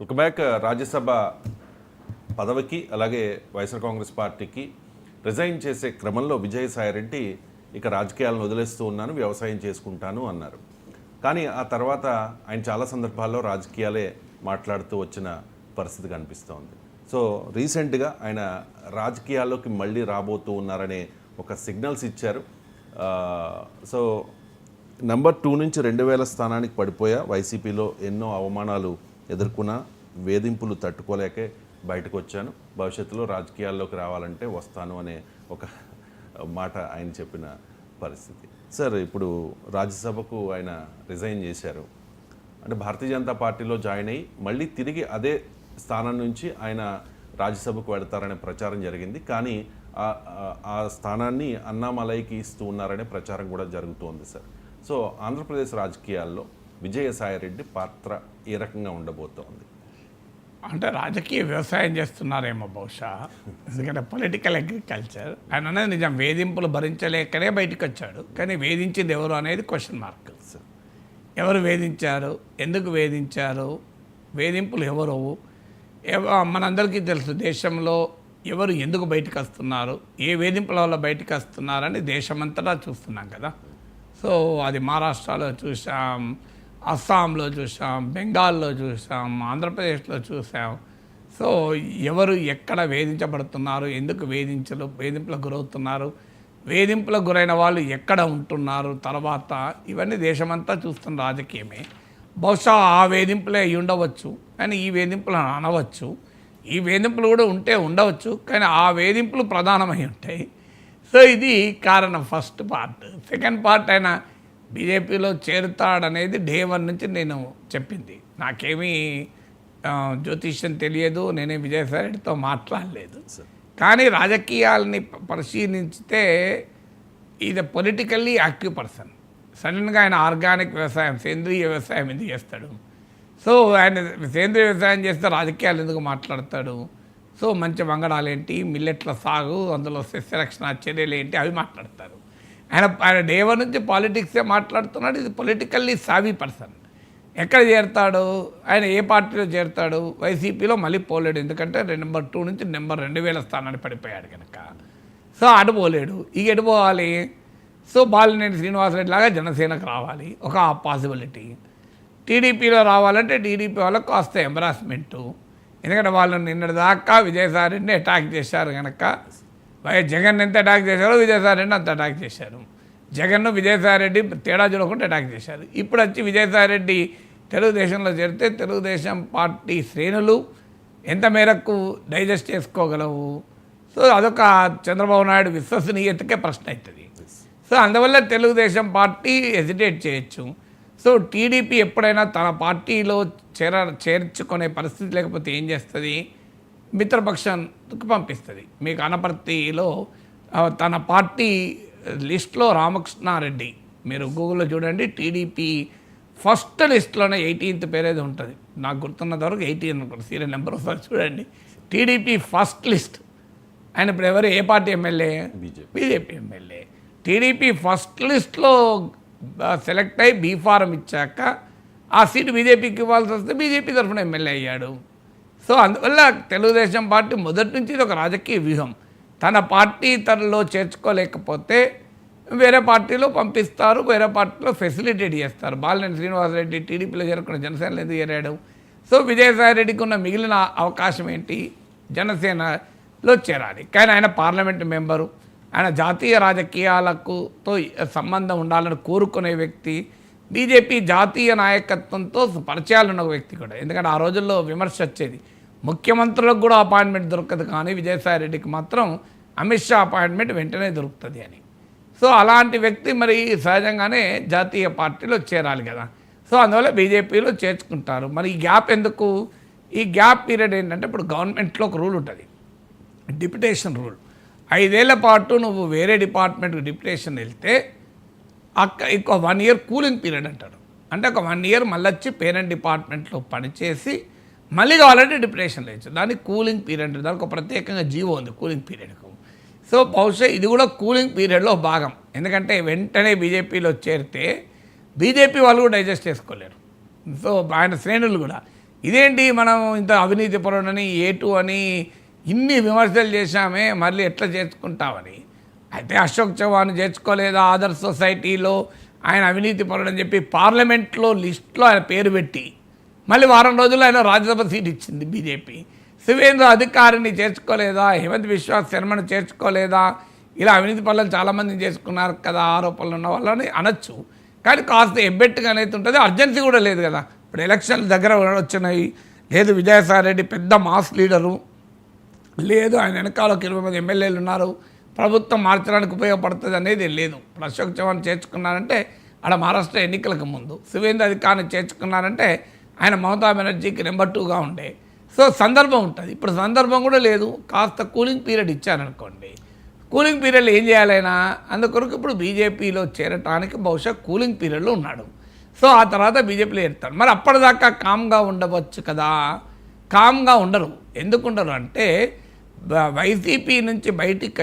Welcome back. Rajya Sabha పదవికి అలాగే వైఎస్ఆర్ కాంగ్రెస్ పార్టీకి రిజైన్ చేసే క్రమంలో విజయసాయిరెడ్డి ఇక రాజకీయాలను వదిలేస్తూ ఉన్నాను, వ్యవసాయం చేసుకుంటాను అన్నారు. కానీ ఆ తర్వాత ఆయన చాలా సందర్భాల్లో రాజకీయాలే మాట్లాడుతూ వచ్చిన పరిస్థితి కనిపిస్తోంది. సో రీసెంట్గా ఆయన రాజకీయాల్లోకి మళ్ళీ రాబోతూ ఉన్నారనే ఒక సిగ్నల్స్ ఇచ్చారు. సో నెంబర్ 2 నుంచి 2000 స్థానానికి పడిపోయా, వైసీపీలో ఎన్నో అవమానాలు ఎదుర్కొన్న, వేధింపులు తట్టుకోలేకే బయటకు వచ్చాను, భవిష్యత్తులో రాజకీయాల్లోకి రావాలంటే వస్తాను అనే ఒక మాట ఆయన చెప్పిన పరిస్థితి. సార్, ఇప్పుడు రాజ్యసభకు ఆయన రిజైన్ చేశారు అంటే భారతీయ జనతా పార్టీలో జాయిన్ అయ్యి మళ్ళీ తిరిగి అదే స్థానం నుంచి ఆయన రాజ్యసభకు వెళతారనే ప్రచారం జరిగింది. కానీ ఆ స్థానాన్ని అన్నామలైకి ఇస్తూ ఉన్నారనే ప్రచారం కూడా జరుగుతోంది సార్. సో ఆంధ్రప్రదేశ్ రాజకీయాల్లో విజయసాయిరెడ్డి పాత్ర ఏ రకంగా ఉండబోతోంది? అంటే రాజకీయ వ్యవసాయం చేస్తున్నారేమో బహుశా, ఎందుకంటే పొలిటికల్ అగ్రికల్చర్. ఆయన అనేది నిజం, వేధింపులు భరించలేకనే బయటకు వచ్చాడు. కానీ వేధించింది ఎవరు అనేది క్వశ్చన్ మార్క్. ఎవరు వేధించారు, ఎందుకు వేధించారు, వేధింపులు ఎవరు, మనందరికీ తెలుసు. దేశంలో ఎవరు ఎందుకు బయటకు వస్తున్నారు, ఏ వేధింపుల వల్ల బయటకు వస్తున్నారని దేశమంతటా చూస్తున్నాం కదా. సో అది మహారాష్ట్రలో చూసాం, అస్సాంలో చూసాం, బెంగాల్లో చూసాం, ఆంధ్రప్రదేశ్లో చూసాం. సో ఎవరు ఎక్కడ వేధించబడుతున్నారు, ఎందుకు వేధింపులకు గురవుతున్నారు, వేధింపులకు గురైన వాళ్ళు ఎక్కడ ఉంటున్నారు, తర్వాత ఇవన్నీ దేశమంతా చూస్తున్న రాజకీయమే. బహుశా ఆ వేధింపులే అయి ఉండవచ్చు, కానీ ఈ వేధింపులు అనవచ్చు. ఈ వేధింపులు కూడా ఉండవచ్చు, కానీ ఆ వేధింపులు ప్రధానమై ఉంటాయి. సో ఇది కారణం, ఫస్ట్ పార్ట్. సెకండ్ పార్ట్, ఆయన బీజేపీలో చేరుతాడనేది డే 1 నుంచి నేను చెప్పింది. నాకేమీ జ్యోతిష్యం తెలియదు, నేనే విజయసాయిరెడ్డితో మాట్లాడలేదు. కానీ రాజకీయాలని పరిశీలించితే ఇది పొలిటికల్లీ యాక్టివ్ పర్సన్. సడన్గా ఆయన ఆర్గానిక్ వ్యవసాయం, సేంద్రీయ వ్యవసాయం ఎందుకు చేస్తాడు? సో ఆయన సేంద్రీయ వ్యవసాయం చేస్తే రాజకీయాలు ఎందుకు మాట్లాడతాడు? సో మంచి వంగడాలు ఏంటి, మిల్లెట్ల సాగు, అందులో సస్యరక్షణ చర్యలు ఏంటి, అవి మాట్లాడతారు. ఆయన డే 1 నుంచి పాలిటిక్సే మాట్లాడుతున్నాడు. ఇది పొలిటికల్లీ సావీ పర్సన్. ఎక్కడ చేరుతాడు, ఆయన ఏ పార్టీలో చేరుతాడు? వైసీపీలో మళ్ళీ పోలేడు, ఎందుకంటే నెంబర్ 2 నుంచి నెంబర్ 2000 స్థానాన్ని పడిపోయాడు కనుక. సో అటు పోలేడు. ఇక ఎటు పోవాలి? సో బాలినేని శ్రీనివాసరెడ్డి లాగా జనసేనకు రావాలి, ఒక పాసిబిలిటీ. టీడీపీలో రావాలంటే టీడీపీ వాళ్ళకు కాస్త ఎంబరాస్మెంటు, ఎందుకంటే వాళ్ళు నిన్నటిదాకా విజయసాయిరెడ్డిని అటాక్ చేశారు కనుక. జగన్ ఎంత అటాక్ చేశారో విజయసాయిరెడ్డిని అంత అటాక్ చేశారు. జగన్ను విజయసాయిరెడ్డి తేడా చూడకుండా అటాక్ చేశారు. ఇప్పుడు వచ్చి విజయసాయిరెడ్డి తెలుగుదేశంలో చేరితే తెలుగుదేశం పార్టీ శ్రేణులు ఎంత మేరకు డైజెస్ట్ చేసుకోగలవు? సో అదొక చంద్రబాబు నాయుడు విశ్వసనీయతకే ప్రశ్న అవుతుంది. సో అందువల్ల తెలుగుదేశం పార్టీ హెసిటేట్ చేయొచ్చు. సో టీడీపీ ఎప్పుడైనా తన పార్టీలో చేర్చుకునే పరిస్థితి లేకపోతే ఏం చేస్తుంది? మిత్రపక్షానికి పంపిస్తుంది. మీకు అనపర్తిలో తన పార్టీ లిస్ట్లో రామకృష్ణారెడ్డి, మీరు గూగుల్లో చూడండి, టీడీపీ ఫస్ట్ లిస్ట్లోనే 18th పేరేది ఉంటుంది, నాకు గుర్తున్నంత వరకు 18 అనుకుంటుంది, సీరియల్ నెంబర్ ఒకసారి చూడండి. TDP first list. ఆయన ఇప్పుడు ఎవరు, ఏ party MLA? BJP MLA. TDP first లిస్ట్లో సెలెక్ట్ అయ్యి బీ ఫారం ఇచ్చాక ఆ సీటు బీజేపీకి ఇవ్వాల్సి వస్తే బీజేపీ తరఫున ఎమ్మెల్యే అయ్యాడు. సో అందువల్ల తెలుగుదేశం పార్టీ మొదటి నుంచి ఇది ఒక రాజకీయ వ్యూహం. తన పార్టీ తనలో చేర్చుకోలేకపోతే వేరే పార్టీలో పంపిస్తారు, వేరే పార్టీలో ఫెసిలిటేట్ చేస్తారు. బాలినేని శ్రీనివాసరెడ్డి టీడీపీలో చేరుకున్న జనసేనలో ఎందుకు చేరాడు? సో విజయసాయిరెడ్డికి ఉన్న మిగిలిన అవకాశం ఏంటి? జనసేనలో చేరాలి. కానీ ఆయన పార్లమెంట్ మెంబరు, ఆయన జాతీయ రాజకీయాలతో సంబంధం ఉండాలని కోరుకునే వ్యక్తి. బీజేపీ జాతీయ నాయకత్వంతో పరిచయాలు ఉన్న వ్యక్తి కూడా. ఎందుకంటే ఆ రోజుల్లో విమర్శ వచ్చేది, ముఖ్యమంత్రులకు కూడా అపాయింట్మెంట్ దొరకదు, కానీ విజయసాయిరెడ్డికి మాత్రం అమిత్ షా అపాయింట్మెంట్ వెంటనే దొరుకుతుంది అని. సో అలాంటి వ్యక్తి మరి సహజంగానే జాతీయ పార్టీలో చేరాలి కదా. సో అందువల్ల బీజేపీలో చేర్చుకుంటారు. మరి ఈ గ్యాప్ ఎందుకు? ఈ గ్యాప్ పీరియడ్ ఏంటంటే, ఇప్పుడు గవర్నమెంట్లో ఒక రూల్ ఉంటుంది, డిప్యుటేషన్ రూల్. 5 ఏళ్ల పాటు నువ్వు వేరే డిపార్ట్మెంట్కి డిప్యుటేషన్ వెళ్తే ఇంకో 1 year కూలింగ్ పీరియడ్ అంటాడు. అంటే ఒక 1 year మళ్ళీ వచ్చి పేరెంట్ డిపార్ట్మెంట్లో పనిచేసి మళ్ళీ కావాలంటే డిప్యుటేషన్ లేచ్చు. దానికి కూలింగ్ పీరియడ్, దానికి ఒక ప్రత్యేకంగా జీవో ఉంది కూలింగ్ పీరియడ్కు. సో బహుశా ఇది కూడా కూలింగ్ పీరియడ్లో భాగం. ఎందుకంటే వెంటనే బీజేపీలో చేరితే బీజేపీ వాళ్ళు కూడా డైజెస్ట్ చేసుకోలేరు. సో ఆయన శ్రేణులు కూడా ఇదేంటి మనం ఇంత అవినీతి పరుడని A2 అని ఇన్ని విమర్శలు చేశామే, మళ్ళీ ఎట్లా చేర్చుకుంటామని. అయితే అశోక్ చవాన్ చేర్చుకోలేదా ఆదర్శ్ సొసైటీలో ఆయన అవినీతి పరుడని చెప్పి పార్లమెంట్లో లిస్టులో ఆయన పేరు పెట్టి మళ్ళీ వారం రోజుల్లో ఆయన రాజ్యసభ సీట్ ఇచ్చింది బీజేపీ. శివేంద్ర అధికారిని చేర్చుకోలేదా, హేమంత్ విశ్వాస్ శర్మను చేర్చుకోలేదా, ఇలా అవినీతి పనులను చాలామంది చేసుకున్నారు కదా ఆరోపణలు ఉన్న వాళ్ళని అనొచ్చు. కానీ కాస్త ఎబ్బెట్టుగా అనేది ఉంటుంది, అర్జెన్సీ కూడా లేదు కదా. ఇప్పుడు ఎలక్షన్లు దగ్గర వచ్చినాయి, లేదు విజయసాయి రెడ్డి పెద్ద మాస్ లీడరు, లేదు ఆయన వెనకాల 20 మంది ఎమ్మెల్యేలు ఉన్నారు, ప్రభుత్వం మార్చడానికి ఉపయోగపడుతుంది అనేది లేదు. ఇప్పుడు అశోక్ చవాన్ చేర్చుకున్నారంటే ఆడ మహారాష్ట్ర ఎన్నికలకు ముందు, శివేంద్ర అధికారిని చేర్చుకున్నారంటే ఆయన మమతా బెనర్జీకి నెంబర్ 2గా ఉండే. సో సందర్భం ఉంటుంది. ఇప్పుడు సందర్భం కూడా లేదు, కాస్త కూలింగ్ పీరియడ్ ఇచ్చారనుకోండి. కూలింగ్ పీరియడ్లో ఏం చేయాలైనా అందుకొరకు ఇప్పుడు బీజేపీలో చేరటానికి బహుశా కూలింగ్ పీరియడ్లో ఉన్నాడు. సో ఆ తర్వాత బీజేపీలో చేరుతాడు. మరి అప్పటిదాకా కామ్గా ఉండవచ్చు కదా. కామ్గా ఉండరు. ఎందుకు ఉండరు అంటే వైసీపీ నుంచి బయటికి